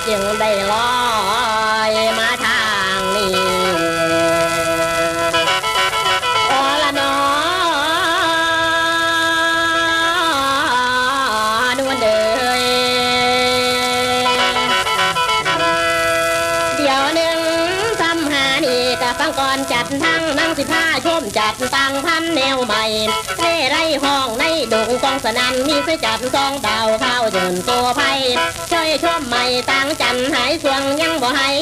จึงได้ลอยมาทางนี้โอละนอนวลเดยเดี๋ยวหนึ่งทำหานี่กะฟังก่อนจัดทั้งนั่ง15ชมจัดตั้งพันแนวใหม่เล่ไรห้องในดงกองสนันมีเสจัดซองดาวข้าวเดินตัวไพ่ช่วยชมใหม่ตั้งจันหายสวงยังบ่หาย